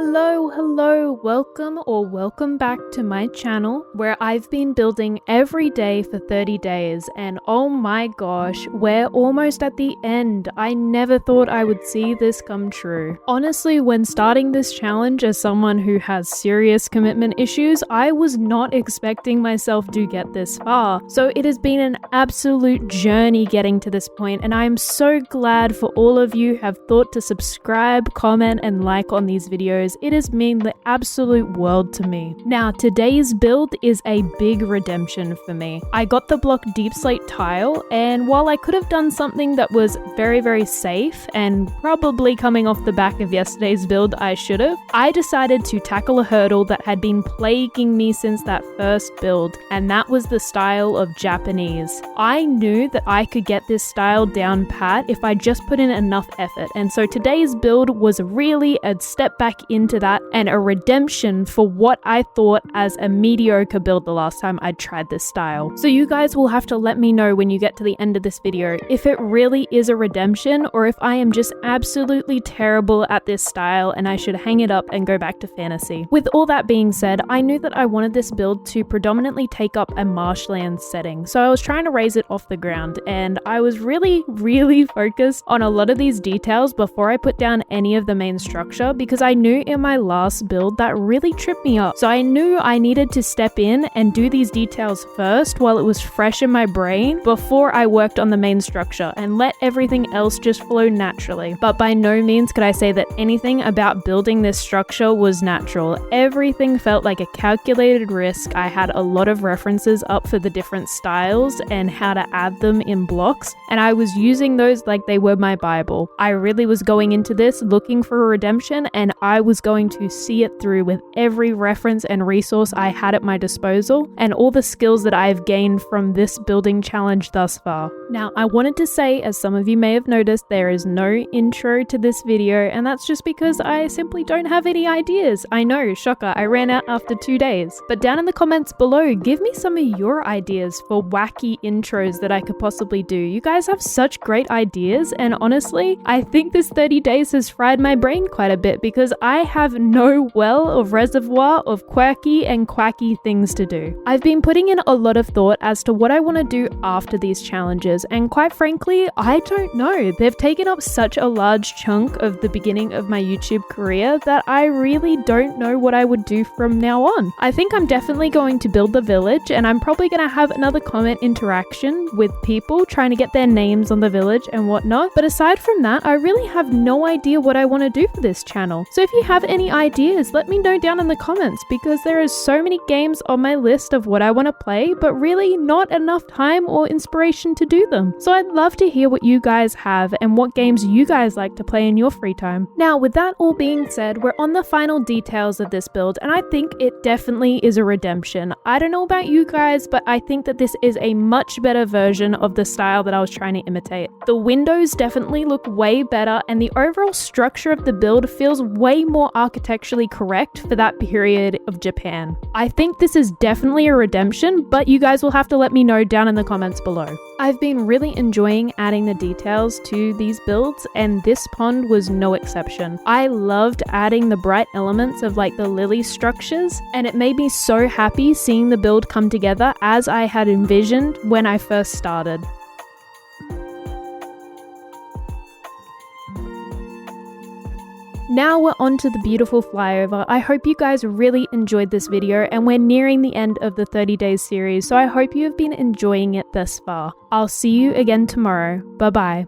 Hello, welcome back to my channel where I've been building every day for 30 days and oh my gosh, we're almost at the end. I never thought I would see this come true. Honestly, when starting this challenge as someone who has serious commitment issues, I was not expecting myself to get this far. So it has been an absolute journey getting to this point and I am so glad for all of you who have thought to subscribe, comment and like on these videos. It has meant the absolute world to me. Now, today's build is a big redemption for me. I got the block deep slate tile, and while I could have done something that was very safe, and probably coming off the back of yesterday's build I should have, I decided to tackle a hurdle that had been plaguing me since that first build, and that was the style of Japanese. I knew that I could get this style down pat if I just put in enough effort, and so today's build was really a step back into that and a redemption for what I thought as a mediocre build the last time I tried this style. So you guys will have to let me know when you get to the end of this video if it really is a redemption or if I am just absolutely terrible at this style and I should hang it up and go back to fantasy. With all that being said, I knew that I wanted this build to predominantly take up a marshland setting, so I was trying to raise it off the ground and I was really focused on a lot of these details before I put down any of the main structure because I knew in my last build that really tripped me up. So I knew I needed to step in and do these details first while it was fresh in my brain before I worked on the main structure and let everything else just flow naturally. But by no means could I say that anything about building this structure was natural. Everything felt like a calculated risk. I had a lot of references up for the different styles and how to add them in blocks, and I was using those like they were my Bible. I really was going into this looking for a redemption and I was going to see it through with every reference and resource I had at my disposal and all the skills that I've gained from this building challenge thus far. Now, I wanted to say, as some of you may have noticed, there is no intro to this video, and that's just because I simply don't have any ideas. I know, shocker, I ran out after 2 days. But down in the comments below, give me some of your ideas for wacky intros that I could possibly do. You guys have such great ideas, and honestly, I think this 30 days has fried my brain quite a bit because I have no well of reservoir of quirky and quacky things to do. I've been putting in a lot of thought as to what I want to do after these challenges, and quite frankly, I don't know. They've taken up such a large chunk of the beginning of my YouTube career that I really don't know what I would do from now on. I think I'm definitely going to build the village, and I'm probably going to have another comment interaction with people trying to get their names on the village and whatnot, but aside from that, I really have no idea what I want to do for this channel. So if you have any ideas, let me know down in the comments because there are so many games on my list of what I want to play, but really not enough time or inspiration to do them. So I'd love to hear what you guys have and what games you guys like to play in your free time. Now, with that all being said, we're on the final details of this build and I think it definitely is a redemption. I don't know about you guys, but I think that this is a much better version of the style that I was trying to imitate. The windows definitely look way better and the overall structure of the build feels way more architecturally correct for that period of Japan. I think this is definitely a redemption, but you guys will have to let me know down in the comments below. I've been really enjoying adding the details to these builds and this pond was no exception. I loved adding the bright elements of like the lily structures and it made me so happy seeing the build come together as I had envisioned when I first started. Now we're on to the beautiful flyover. I hope you guys really enjoyed this video and we're nearing the end of the 30 days series, so I hope you have been enjoying it thus far. I'll see you again tomorrow. Bye bye.